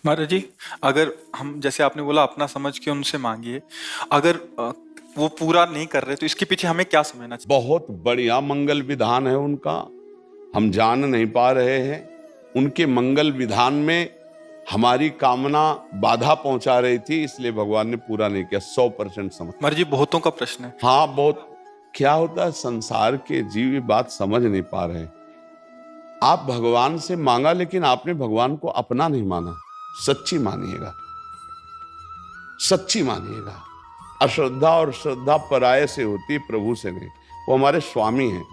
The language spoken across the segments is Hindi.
महाराज जी, अगर हम जैसे आपने बोला अपना समझ के उनसे मांगिए, अगर वो पूरा नहीं कर रहे तो इसके पीछे हमें क्या समझना चाहिए? बहुत बढ़िया मंगल विधान है उनका, हम जान नहीं पा रहे हैं। उनके मंगल विधान में हमारी कामना बाधा पहुंचा रही थी, इसलिए भगवान ने पूरा नहीं किया। 100% समझ। महाराज जी, बहुतों का प्रश्न है। हाँ, बहुत। क्या होता है, संसार के जीव ये बात समझ नहीं पा रहे। आप भगवान से मांगा, लेकिन आपने भगवान को अपना नहीं माना। सच्ची मानिएगा, सच्ची मानिएगा। अश्रद्धा और श्रद्धा पराये से होती है, प्रभु से नहीं। वो हमारे स्वामी हैं,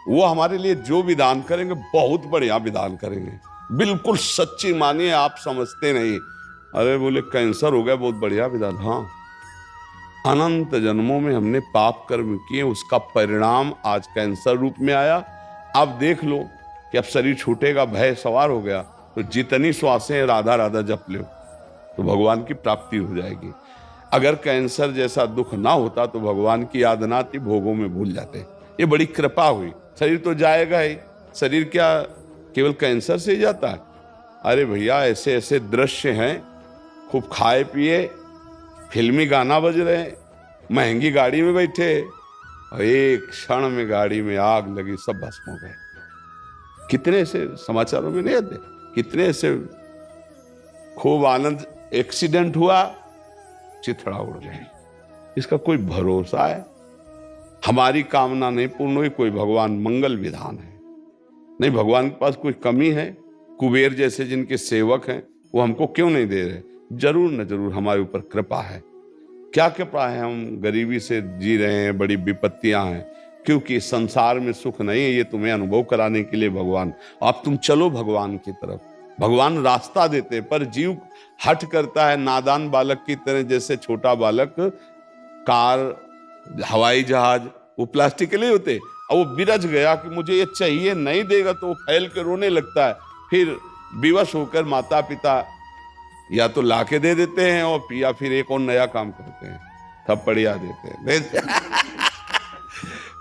वो हमारे लिए जो विधान करेंगे बहुत बढ़िया विधान करेंगे। बिल्कुल सच्ची मानिए, आप समझते नहीं। अरे बोले कैंसर हो गया, बहुत बढ़िया विधान। हाँ, अनंत जन्मों में हमने पाप कर्म किए, उसका परिणाम आज कैंसर रूप में आया। अब देख लो कि अब शरीर छूटेगा, भय सवार हो गया, तो जितनी श्वासें राधा राधा जप लो तो भगवान की प्राप्ति हो जाएगी। अगर कैंसर जैसा दुख ना होता तो भगवान की याद ना आती, भोगों में भूल जाते। ये बड़ी कृपा हुई। शरीर तो जाएगा ही, शरीर क्या केवल कैंसर से ही जाता है? अरे भैया, ऐसे ऐसे दृश्य हैं, खूब खाए पिए, फिल्मी गाना बज रहे, महंगी गाड़ी में बैठे, और एक क्षण में गाड़ी में आग लगी, सब भस्म हो गए। कितने ऐसे समाचारों में नहीं आते? कितने ऐसे खूब आनंद, एक्सीडेंट हुआ, चिथड़ा उड़ गए। इसका कोई भरोसा है? हमारी कामना नहीं पूर्ण हुई, कोई भगवान मंगल विधान है नहीं। भगवान के पास कोई कमी है? कुबेर जैसे जिनके सेवक हैं, वो हमको क्यों नहीं दे रहे? जरूर न जरूर हमारे ऊपर कृपा है। क्या कृपा है? हम गरीबी से जी रहे हैं, बड़ी विपत्तियां हैं, क्योंकि संसार में सुख नहीं है। ये तुम्हें अनुभव कराने के लिए भगवान, अब तुम चलो भगवान की तरफ। भगवान रास्ता देते, पर जीव हट करता है नादान बालक की तरह। जैसे छोटा बालक कार, हवाई जहाज, वो प्लास्टिक के लिए होते, और वो बिरज गया कि मुझे ये चाहिए, नहीं देगा तो वो फैल के रोने लगता है। फिर विवश होकर माता पिता या तो लाके दे देते हैं, और या फिर एक और नया काम करते हैं, थप्पड़िया देते हैं।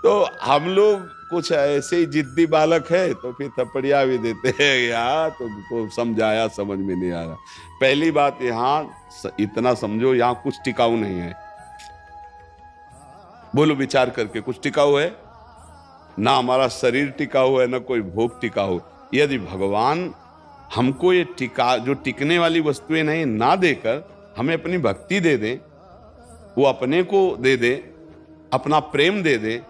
तो हम लोग कुछ ऐसे ही जिद्दी बालक है, तो फिर थप्पड़िया भी देते हैं। यार तुमको समझाया, समझ में नहीं आ रहा। पहली बात, यहाँ इतना समझो, यहाँ कुछ टिकाऊ नहीं है। बोलो विचार करके, कुछ टिकाऊ है? ना हमारा शरीर टिकाऊ है, ना कोई भोग टिकाऊ। यदि भगवान हमको ये जो टिकने वाली वस्तुएं नहीं ना देकर हमें अपनी भक्ति दे दे, वो अपने को दे दे, अपना प्रेम दे दे,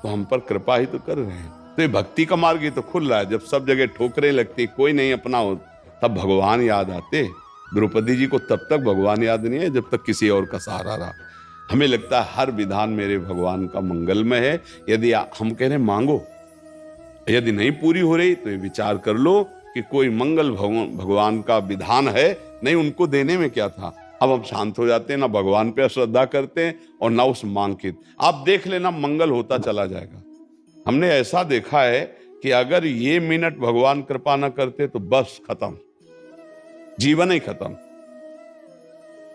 तो हम पर कृपा ही तो कर रहे हैं। तो ये भक्ति का मार्ग ही तो खुल रहा है। जब सब जगह ठोकरें लगती, कोई नहीं अपना हो, तब भगवान याद आते। द्रौपदी जी को तब तक भगवान याद नहीं है जब तक किसी और का सहारा रहा। हमें लगता है हर विधान मेरे भगवान का मंगलमय है। यदि हम कह रहे मांगो, यदि नहीं पूरी हो रही तो ये विचार कर लो कि कोई मंगल भगवान का विधान है नहीं, उनको देने में क्या था। अब हम शांत हो जाते हैं, ना भगवान पे अश्रद्धा करते हैं और ना उस मांग की। आप देख लेना, मंगल होता चला जाएगा। हमने ऐसा देखा है कि अगर ये मिनट भगवान कृपा ना करते तो बस खत्म, जीवन ही खत्म।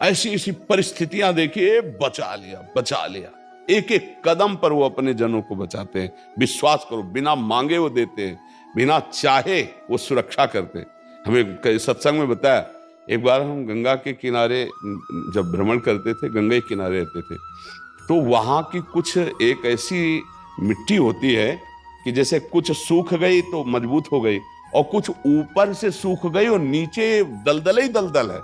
ऐसी ऐसी परिस्थितियां देखिए, बचा लिया, बचा लिया। एक एक कदम पर वो अपने जनों को बचाते हैं। विश्वास करो, बिना मांगे वो देते हैं, बिना चाहे वो सुरक्षा करते। हमें सत्संग में बताया, एक बार हम गंगा के किनारे जब भ्रमण करते थे, गंगा के किनारे रहते थे, तो वहां की कुछ एक ऐसी मिट्टी होती है कि जैसे कुछ सूख गई तो मजबूत हो गई, और कुछ ऊपर से सूख गई और नीचे दलदल ही दलदल है,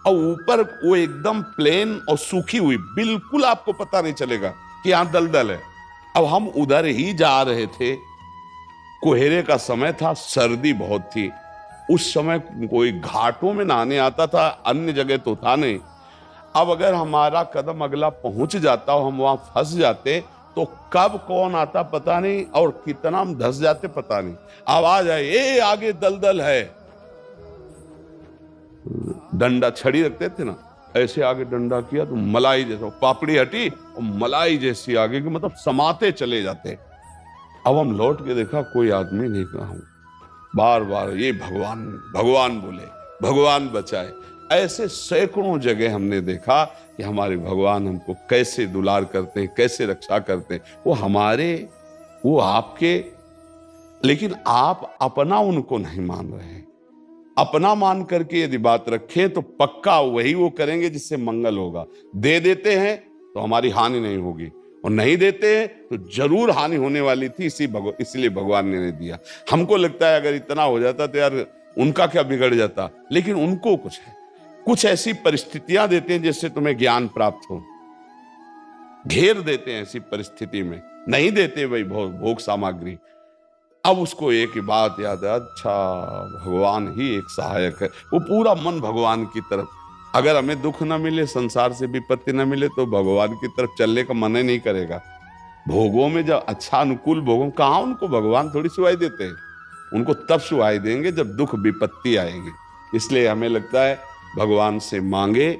और ऊपर वो एकदम प्लेन और सूखी हुई, बिल्कुल आपको पता नहीं चलेगा कि यहां दलदल है। अब हम उधर ही जा रहे थे, कोहरे का समय था, सर्दी बहुत थी। उस समय कोई घाटों में नहाने आता था, अन्य जगह तो था नहीं। अब अगर हमारा कदम अगला पहुंच जाता और हम वहां फंस जाते, तो कब कौन आता पता नहीं, और कितना हम धंस जाते पता नहीं। आवाज आई, ए आगे दलदल है। डंडा, छड़ी रखते थे ना, ऐसे आगे डंडा किया तो मलाई जैसा पापड़ी हटी और मलाई जैसी आगे की, मतलब समाते चले जाते। अब हम लौट के देखा, कोई आदमी नहीं कहा। बार बार ये भगवान भगवान बोले, भगवान बचाए। ऐसे सैकड़ों जगह हमने देखा कि हमारे भगवान हमको कैसे दुलार करते हैं, कैसे रक्षा करते हैं। वो हमारे, वो आपके, लेकिन आप अपना उनको नहीं मान रहे हैं। अपना मान करके यदि बात रखें तो पक्का वही वो करेंगे जिससे मंगल होगा। दे देते हैं तो हमारी हानि नहीं होगी, और नहीं देते हैं तो जरूर हानि होने वाली थी, इसलिए भगवान ने नहीं दिया। हमको लगता है अगर इतना हो जाता तो यार उनका क्या बिगड़ जाता, लेकिन उनको कुछ है, कुछ ऐसी परिस्थितियां देते हैं जिससे तुम्हें ज्ञान प्राप्त हो, घेर देते हैं ऐसी परिस्थिति में। नहीं देते भाई भोग सामग्री। अब उसको एक ही बात याद है, अच्छा भगवान ही एक सहायक है, वो पूरा मन भगवान की तरफ। अगर हमें दुख ना मिले, संसार से विपत्ति ना मिले, तो भगवान की तरफ चलने का मन ही नहीं करेगा। भोगों में जब अच्छा अनुकूल भोगों, कहाँ उनको भगवान थोड़ी सुहाई देते हैं, उनको तब सुहाई देंगे जब दुख विपत्ति आएंगे। इसलिए हमें लगता है भगवान से मांगे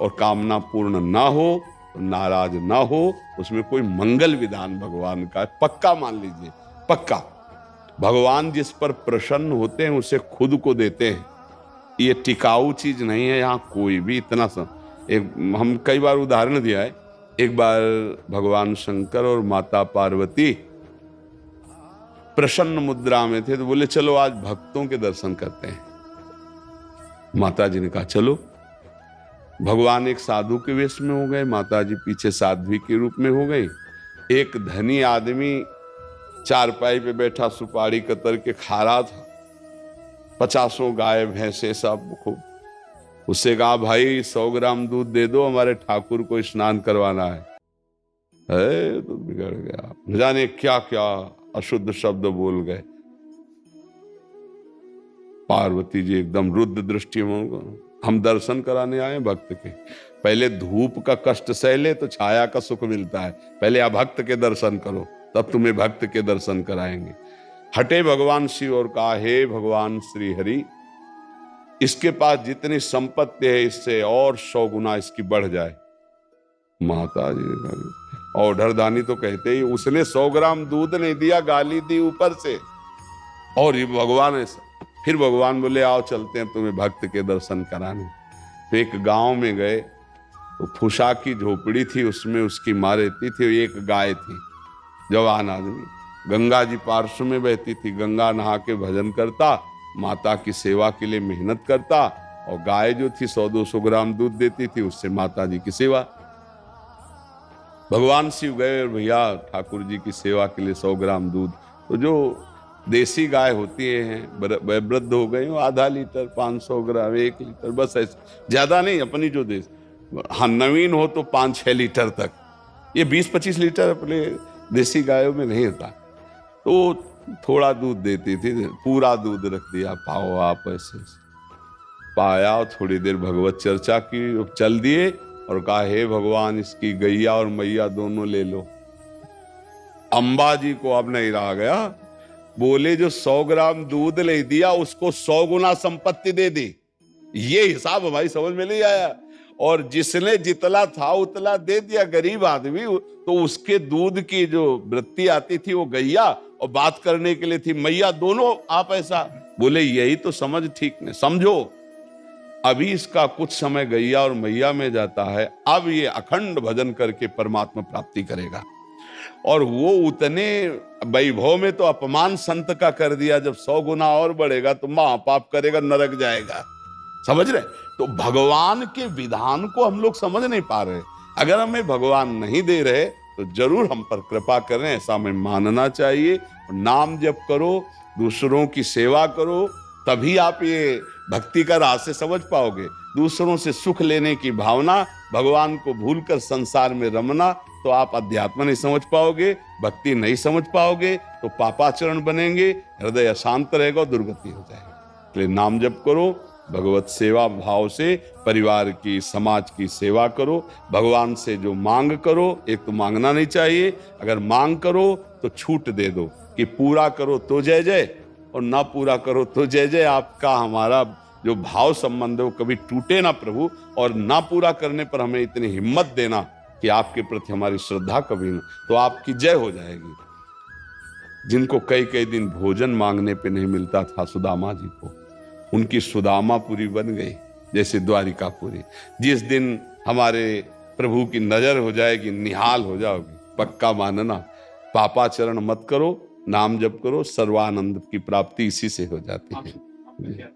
और कामना पूर्ण ना हो तो नाराज ना हो, उसमें कोई मंगल विधान भगवान का है, पक्का मान लीजिए, पक्का। भगवान जिस पर प्रसन्न होते हैं उसे खुद को देते हैं, ये टिकाऊ चीज नहीं है। यहाँ कोई भी इतना एक हम कई बार उदाहरण दिया है। एक बार भगवान शंकर और माता पार्वती प्रसन्न मुद्रा में थे, तो बोले चलो आज भक्तों के दर्शन करते हैं। माता जी ने कहा चलो। भगवान एक साधु के वेश में हो गए, माता जी पीछे साध्वी के रूप में हो गई। एक धनी आदमी चारपाई पे बैठा सुपारी कतर के खा रहा था, 50 गाय भैंसे सब खूब। उससे कहा भाई 100 ग्राम दूध दे दो, हमारे ठाकुर को स्नान करवाना है। तो बिगड़ गया, न जाने क्या क्या अशुद्ध शब्द बोल गए। पार्वती जी एकदम रुद्र दृष्टि में, हम दर्शन कराने आए भक्त के, पहले धूप का कष्ट सह ले तो छाया का सुख मिलता है, पहले अभक्त के दर्शन करो तब तुम्हें भक्त के दर्शन कराएंगे। हटे भगवान शिव और कहा हे भगवान श्री हरि, इसके पास जितनी संपत्ति है इससे और 100 गुना इसकी बढ़ जाए। माता जी ने कहा, ऑर्डर दानी तो कहते ही, उसने 100 ग्राम दूध नहीं दिया, गाली दी ऊपर से। और ये भगवान ऐसा, फिर भगवान बोले आओ चलते हैं तुम्हें भक्त के दर्शन कराने। तो एक गांव में गए, तो फुसा की झोपड़ी थी, उसमें उसकी माँ रहती थी, एक गाय थी, जवान आदमी। गंगा जी पार्श्व में बहती थी, गंगा नहा के भजन करता, माता की सेवा के लिए मेहनत करता, और गाय जो थी 100-200 ग्राम दूध देती थी, उससे माता जी की सेवा। भगवान शिव गए और भैया ठाकुर जी की सेवा के लिए 100 ग्राम दूध। तो जो देसी गाय होती है, वृद्ध हो गई, आधा लीटर, 500 ग्राम, 1 लीटर, बस ऐसे, ज्यादा नहीं। अपनी जो देश, हाँ नवीन हो तो 5-6 लीटर तक, ये 20-25 लीटर अपने देसी गायों में नहीं होता। तो थोड़ा दूध देती थी, पूरा दूध रख दिया, पाओ आप ऐसे। पाया, थोड़ी देर भगवत चर्चा की, चल दिए और कहा हे भगवान इसकी गैया और मैया दोनों ले लो। अंबा जी को अब नहीं रहा गया, बोले जो 100 ग्राम दूध ले दिया उसको 100 गुना संपत्ति दे दी। ये हिसाब हमारी समझ में नहीं आया। और जिसने जितना था उतना दे दिया गरीब आदमी, तो उसके दूध की जो वृत्ति आती थी वो गैया, और बात करने के लिए थी मैया, दोनों आप ऐसा बोले। यही तो समझ ठीक नहीं, समझो अभी इसका कुछ समय गैया और मैया में जाता है, अब ये अखंड भजन करके परमात्मा प्राप्ति करेगा। और वो उतने वैभव में तो अपमान संत का कर दिया, जब 100 गुना और बढ़ेगा तो महापाप करेगा, नरक जाएगा। समझ रहे? तो भगवान के विधान को हम लोग समझ नहीं पा रहे। अगर हमें भगवान नहीं दे रहे तो जरूर हम पर कृपा करें, ऐसा हमें मानना चाहिए। नाम जप करो, दूसरों की सेवा करो, तभी आप ये भक्ति का रास्ते समझ पाओगे। दूसरों से सुख लेने की भावना, भगवान को भूलकर संसार में रमना, तो आप अध्यात्म नहीं समझ पाओगे, भक्ति नहीं समझ पाओगे, तो पापाचरण बनेंगे, हृदय अशांत रहेगा, दुर्गति हो जाएगी। इसलिए नाम जप करो, भगवत सेवा भाव से परिवार की, समाज की सेवा करो। भगवान से जो मांग करो, एक तो मांगना नहीं चाहिए, अगर मांग करो तो छूट दे दो कि पूरा करो तो जय जय, और ना पूरा करो तो जय जय। आपका हमारा जो भाव संबंध है वो कभी टूटे ना प्रभु, और ना पूरा करने पर हमें इतनी हिम्मत देना कि आपके प्रति हमारी श्रद्धा कभी ना, तो आपकी जय हो जाएगी। जिनको कई कई दिन भोजन मांगने पे नहीं मिलता था सुदामा जी को, उनकी सुदामापुरी बन गई जैसे द्वारिकापुरी। जिस दिन हमारे प्रभु की नजर हो जाएगी, निहाल हो जाओगी, पक्का मानना। पापाचरण मत करो, नाम जप करो, सर्वानंद की प्राप्ति इसी से हो जाती है।